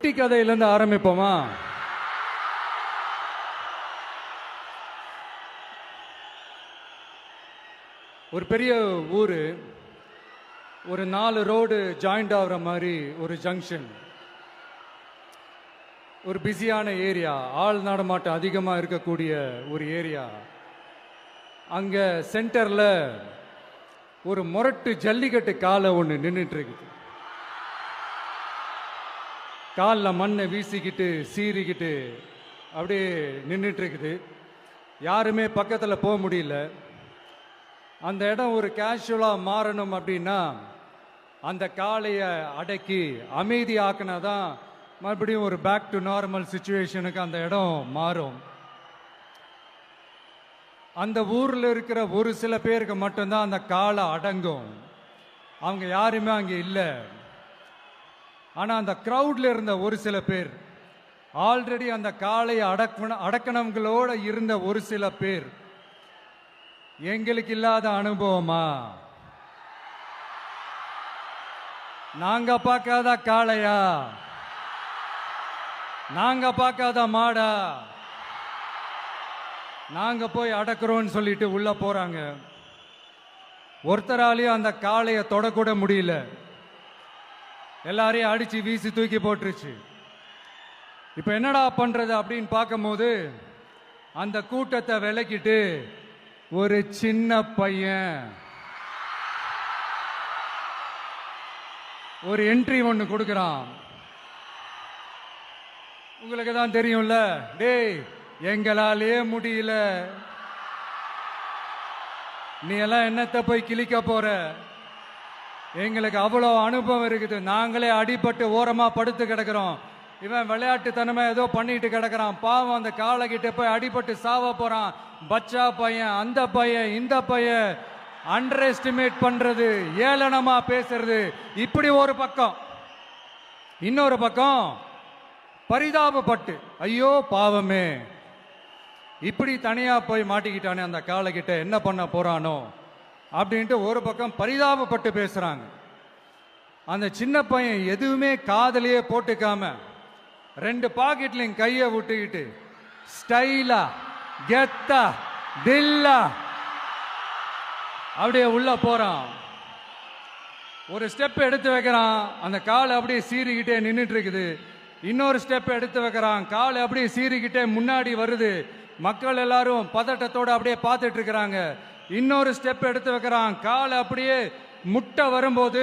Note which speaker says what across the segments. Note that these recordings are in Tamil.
Speaker 1: குட்டி கதையிலேருந்து ஆரம்பிப்போமா? ஒரு பெரிய ஊர், ஒரு 4 ரோடு ஜாயிண்ட் ஆகிற மாதிரி ஒரு ஜங்ஷன், ஒரு பிஸியான ஏரியா, ஆள் நடமாட்டம் அதிகமாக இருக்கக்கூடிய ஒரு ஏரியா. அங்கே சென்டரில் ஒரு முரட்டு ஜல்லிக்கட்டு காலை ஒன்று நின்றுட்டு இருக்குது. காலில் மண்ணை வீசிக்கிட்டு சீறிக்கிட்டு அப்படியே நின்றுட்டு இருக்குது. யாருமே பக்கத்தில் போக முடியல. அந்த இடம் ஒரு கேஷுவலாக மாறணும் அப்படின்னா அந்த காளையை அடக்கி அமைதியாக்குனா தான் மறுபடியும் ஒரு பேக் டு நார்மல் சுச்சுவேஷனுக்கு அந்த இடம் மாறும். அந்த ஊரில் இருக்கிற ஒரு சில பேருக்கு மட்டும்தான் அந்த காளை அடங்கும். அவங்க யாருமே அங்கே இல்லை. ஆனால் அந்த க்ரௌடில் இருந்த ஒரு சில பேர், ஆல்ரெடி அந்த காளையை அடக்கணங்களோட இருந்த ஒரு சில பேர், எங்களுக்கு இல்லாத அனுபவமா? நாங்க பார்க்காத காளையா? நாங்க பார்க்காத மாடா? நாங்க போய் அடக்குறோம்னு சொல்லிட்டு உள்ள போறாங்க. ஒருத்தராலையும் அந்த காளையை தொடக்கூட முடியல. எல்லாரையும் அடிச்சு வீசி தூக்கி போட்டுருச்சு. இப்ப என்னடா பண்றது அப்படின்னு பார்க்கும்போது அந்த கூட்டத்தை விலக்கிட்டு ஒரு சின்ன பையன் ஒரு என்ட்ரி ஒன்று கொடுக்குறான். உங்களுக்கு தான் தெரியும்ல, டேய் எங்களாலே முடியல, நீ எல்லாம் என்னத்தை போய் கிழிக்க போற? எங்களுக்கு அவ்வளோ அனுபவம் இருக்குது, நாங்களே அடிபட்டு ஓரமா படுத்து கிடக்கிறோம். இவன் விளையாட்டுத்தனமா ஏதோ பண்ணிட்டு கிடக்கிறான், பாவம் அந்த காளைகிட்ட போய் அடிபட்டு சாவ போறான். பச்சா பையன், அந்த பையன், இந்த பையன், அண்டர் எஸ்டிமேட் பண்றது, ஏளனமா பேசுறது, இப்படி ஒரு பக்கம். இன்னொரு பக்கம் பரிதாபப்பட்டு, ஐயோ பாவமே, இப்படி தனியா போய் மாட்டிக்கிட்டானே அந்த காளைகிட்ட, என்ன பண்ண போறானோ அப்படின்ட்டு ஒரு பக்கம் பரிதாபப்பட்டு பேசுறாங்க. அந்த சின்ன பையன் எதுவுமே காதலையே போட்டுக்காம 2 பாக்கெட்லையும் கையை விட்டுக்கிட்டு ஸ்டைலா கெத்தா தில்லா அப்படியே உள்ள போறான். ஒரு ஸ்டெப் எடுத்து வைக்கிறான், அந்த காலை அப்படியே சீறிக்கிட்டே நின்றுட்டு இருக்குது. இன்னொரு ஸ்டெப் எடுத்து வைக்கிறான், காலை அப்படியே சீறிக்கிட்டே முன்னாடி வருது. மக்கள் எல்லாரும் பதட்டத்தோட அப்படியே பார்த்துட்டு இருக்கிறாங்க. இன்னொரு ஸ்டெப் எடுத்து வைக்கிறான், காலை அப்படியே முட்டை வரும்போது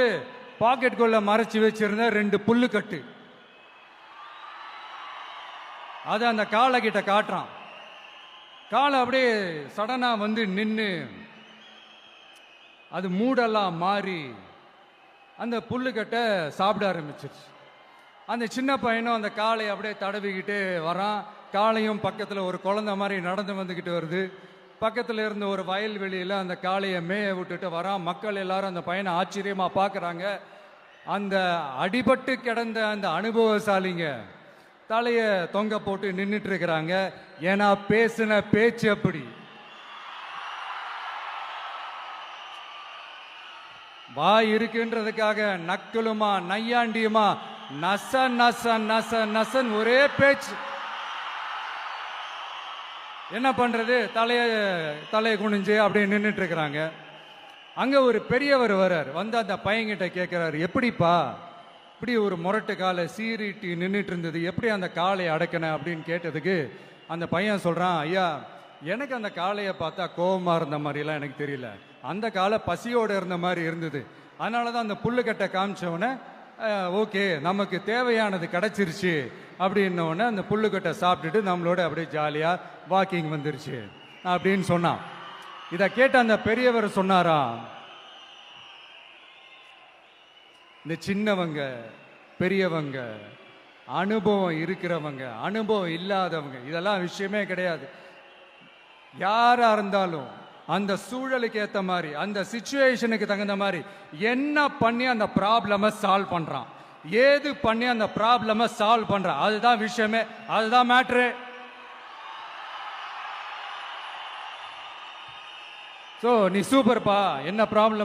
Speaker 1: பாக்கெட்டுக்குள்ள மறைச்சு வச்சிருந்த 2 புல்லுக்கட்டு அதை அந்த காளை கிட்ட காட்டுறான். காளை அப்படியே சடனா வந்து நின்று அது மூடெல்லாம் மாறி அந்த புல்லுக்கட்டை சாப்பிட ஆரம்பிச்சிருச்சு. அந்த சின்ன பையனும் அந்த காளையை அப்படியே தடவிக்கிட்டு வரான். காளையும் பக்கத்தில் ஒரு குழந்தை மாதிரி நடந்து வந்துக்கிட்டு வருது. பக்கத்தில் இருந்த ஒரு வயல்வெளியில் அந்த காளையை மேய விட்டுட்டு வரான். மக்கள் எல்லாரும் அந்த பையனை ஆச்சரியமாக பார்க்குறாங்க. அந்த அடிபட்டு கிடந்த அந்த அனுபவசாலிங்க தலையை தொங்க போட்டு நின்றுட்டு இருக்கிறாங்க. ஏன்னா பேசின பேச்சு அப்படி. வாய் இருக்குன்றதுக்காக நக்கலுமா நையாண்டியுமா நச நச நச நசன் ஒரே பேச்சு. என்ன பண்றது, தலையை குனிஞ்சு அப்படியே நின்றுட்டு இருக்கிறாங்க. அங்க ஒரு பெரியவர் வர்றார். வந்து அந்த பையன்கிட்ட கேட்கிறாரு, எப்படிப்பா இப்படி ஒரு முரட்டு காலை சீறிட்டு நின்றுட்டு இருந்தது, எப்படி அந்த காளையை அடக்கின அப்படின்னு கேட்டதுக்கு அந்த பையன் சொல்றான், ஐயா எனக்கு அந்த காளையை பார்த்தா கோபமா இருந்த மாதிரிலாம் எனக்கு தெரியல, அந்த காலை பசியோடு இருந்த மாதிரி இருந்தது. அதனால தான் அந்த புல்லுக்கட்டை காமிச்சவொடனே ஓகே நமக்கு தேவையானது கிடைச்சிருச்சு அப்படின்னோடனே அந்த புல்லுக்கட்டை சாப்பிட்டுட்டு நம்மளோட அப்படியே ஜாலியாக வாக்கிங் வந்துருச்சு அப்படின்னு சொன்னான். இதை கேட்ட அந்த பெரியவர் சொன்னாரா, இந்த சின்னவங்க பெரியவங்க, அனுபவம் இருக்கிறவங்க அனுபவம் இல்லாதவங்க இதெல்லாம் விஷயமே கிடையாது. யாரா இருந்தாலும் அந்த சூழலுக்கு ஏற்ற மாதிரி, அந்த சிச்சுவேஷனுக்கு தகுந்த மாதிரி என்ன பண்ணி அந்த ப்ராப்ளமை சால்வ் பண்றான், ஏது பண்ணி அந்த ப்ராப்ளமை சால்வ் பண்றான், அதுதான் விஷயமே, அதுதான் மேட்ரு. ஸோ நீ சூப்பர்ப்பா, என்ன ப்ராப்ளம்